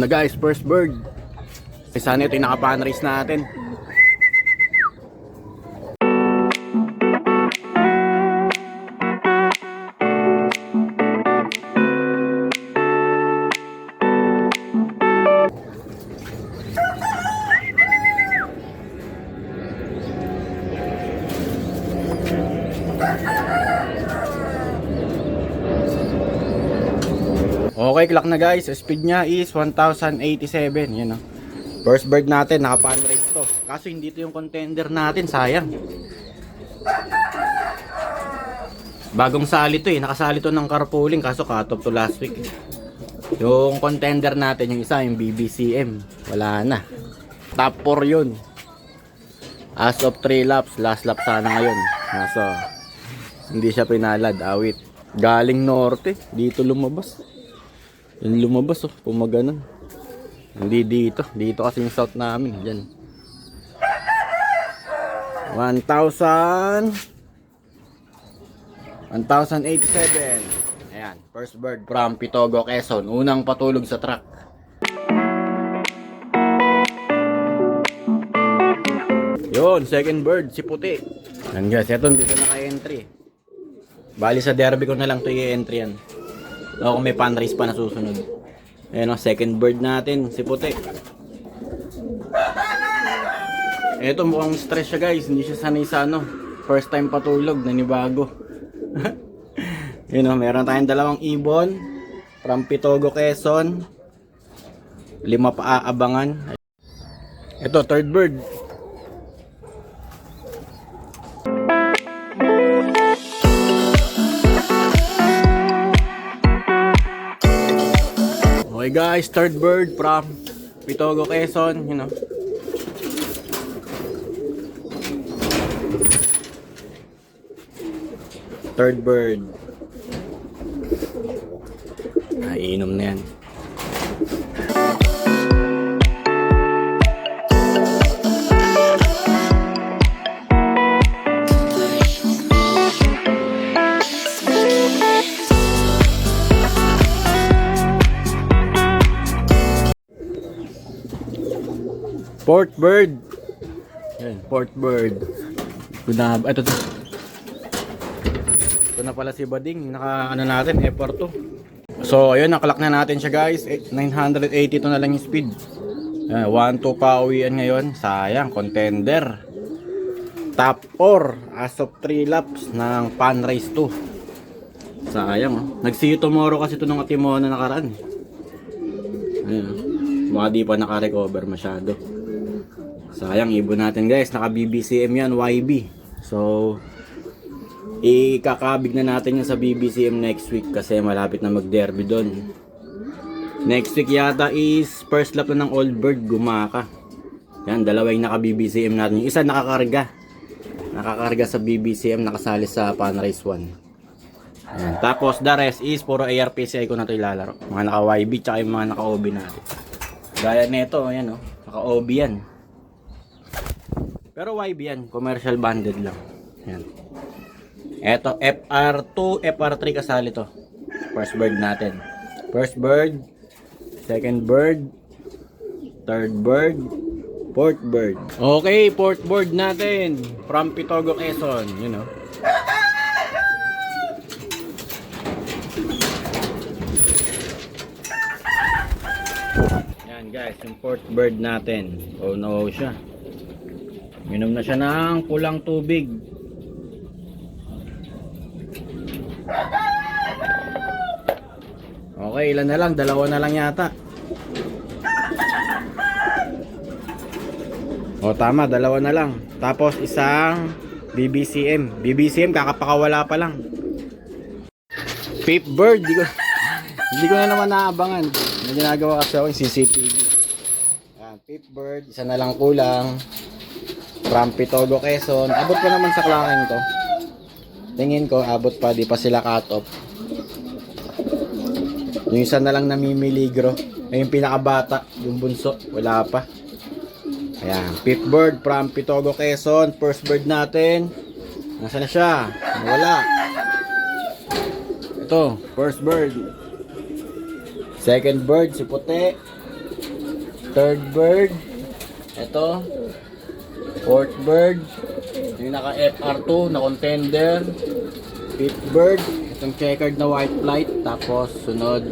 Na guys, first bird. Sana ito yung naka-pan race natin. Okay, clock na guys. Speed niya is 1087. Yan o. First bird natin, naka-pan race to. Kaso hindi to yung contender natin, sayang. Bagong sali to eh. Nakasali to ng carpooling, kaso cut off to last week. Yung contender natin, yung isa, yung BBCM. Wala na. Top 4 yun. As of 3 laps, last lap sana ngayon. Kaso hindi siya pinalad, awit. Galing norte, dito lumabas. Yung lumabas oh, pumaganon. Hindi dito. Dito kasi yung south namin. Diyan. 1087. Ayan. First bird from Pitogo, Quezon. Unang patulog sa truck. Yun. Second bird. Si Puti. Yan guys. Ito dito naka-entry. Bali sa derby ko na lang ito i-entry yan. O kung may pan race pa na susunod. Ayan o, second bird natin, si Puti. Eto mukhang stress siya guys, hindi siya sanay sa ano. First time patulog, nanibago. Yun o, meron tayong dalawang ibon. From Pitogo, Quezon. 5 pa aabangan. Eto, third bird. Okay guys, third bird from Pitogo, Quezon, you know. Third bird. Iinom na yan. Fourth bird. Yan, fourth bird. Ito na pala si Bading. Naka ano natin, effort to. So ayun, nakalak na natin siya guys. 982 na lang yung speed. 1-2 pa uwian ngayon. Sayang, contender. Top 4 as of 3 laps ng pan race 2. Sayang oh. Nag-see you tomorrow kasi ito nung Timona nakaraan. Ayun, mga di pa naka-recover masyado. Sayang, ibon natin guys, naka BBCM yan, YB. So ikakabig na natin yan sa BBCM next week kasi malapit na mag-derby doon. Next week yata is first lap na ng Old Bird, Gumaka. Yan, dalawa yung naka BBCM natin. Yung isa nakakarga sa BBCM, nakasali sa Pan Race 1. Yan. Tapos the rest is puro ARPCI ko na ito ilalaro. Mga naka YB tsaka yung mga naka OB natin. Gaya nito, ayan oh, naka OB yan. Pero YB yan, commercial banded lang. Yan. Eto, FR2, FR3 kasali to. First bird natin. First bird, second bird, third bird, fourth bird. Okay, fourth bird natin. From Pitogo, Quezon, you know. Yan guys, yung fourth bird natin. Oh no siya. Minom na siya ng pulang tubig. Okay, ilan na lang? Dalawa na lang yata. O tama, dalawa na lang. Tapos isang BBCM. BBCM kakapakawala pa lang. Fifth bird, hindi ko na naman naabangan. May ginagawa kasi ako yung CCTV. Ayan, fifth bird, isa na lang kulang. From Pitogo, Quezon. Abot pa naman sa clocking to. Tingin ko, abot pa. Di pa sila cut off. Yung isa na lang namimiligro. Ay, yung pinakabata. Yung bunso. Wala pa. Ayan. Fifth bird from Pitogo, Quezon. First bird natin. Nasaan na siya? Wala. Ito. First bird. Second bird. Si Puti. Third bird. Ito. Fourth bird. Yung naka FR2 na contender. Fifth bird. Itong checkered na white flight. Tapos sunod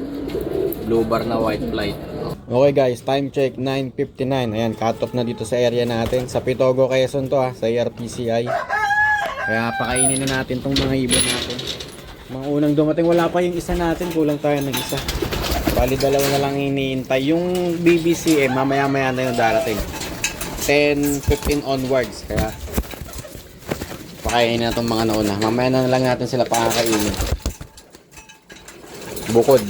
blue bar na white flight. Okay guys, time check 9:59. Ayan, cut off na dito sa area natin. Sa Pitogo, Quezon to sa ARPCI. Kaya pakainin na natin tong mga ibon natin. Mga unang dumating, wala pa yung isa natin. Kulang tayo ng isa. Bali, dalawa na lang iniintay. Yung BBC mamaya-maya na yung darating. 10:15 onwards. Kaya pakainin na itong mga nauna. Mamaya na lang natin sila pakakainin. Bukod.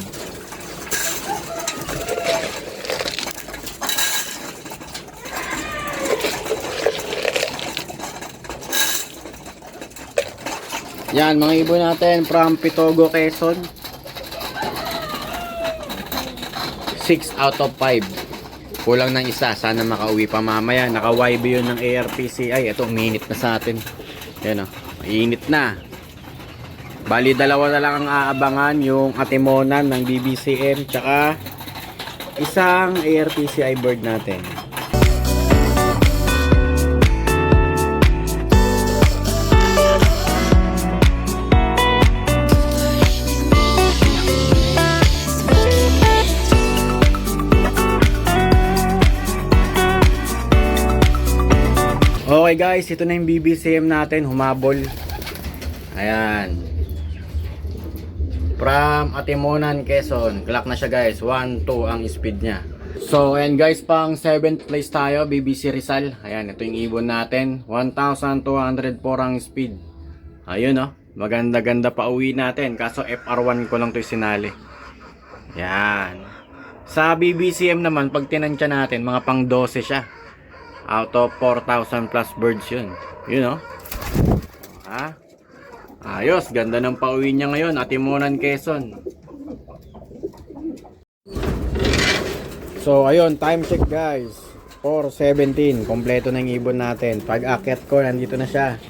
Yan, mga ibon natin from Pitogo, Quezon. 6 out of 5. Kulang ng isa. Sana makauwi pa mamaya. Naka-YB yun ng ARPCI. Ito, uminit na sa atin. Yan o. Mainit na. Bali, dalawa na lang ang aabangan. Yung atimonan ng BBCM. Tsaka isang ARPCI bird natin. Okay guys, ito na yung BBCM natin, humabol. Ayan. From Atimonan, Quezon. Clock na siya guys, 1-2 ang speed niya. So ayan guys, pang 7th place tayo, BBC Rizal. Ayan, ito yung ibon natin, 1,204 ang speed. Ayun oh, maganda-ganda pa uwi natin. Kaso FR1 ko lang ito sinali. Ayan. Sa BBCM naman, pag tinansya natin, mga pang 12 siya. Out of 4,000 plus birds yun. You know? Ayos, ganda ng pauwi niya ngayon. Atimonan, Quezon. So, ayun, time check guys. 4:17. Kompleto na yung ibon natin. Pag akyat ko, nandito na siya.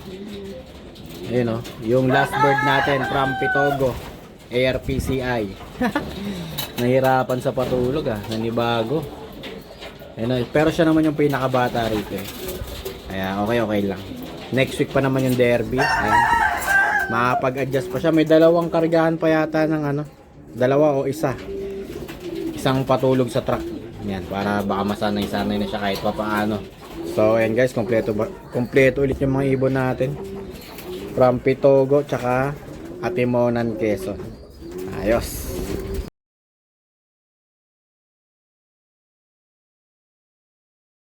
Ayun, oh. Yung last bird natin from Pitogo. ARPCI. Nahirapan sa patulog nanibago. Pero siya naman yung pinakabata rito Kaya okay lang. Next week pa naman yung derby. Ayan. Makapag-adjust pa siya. May dalawang kargahan pa yata ng dalawa o isa. Isang patulog sa truck. Yan, para baka masanay-sanay na siya kahit pa paano. So ayan guys, kompleto ulit yung mga ibon natin. From Pitogo tsaka Atimonan, Quezon. Ayos.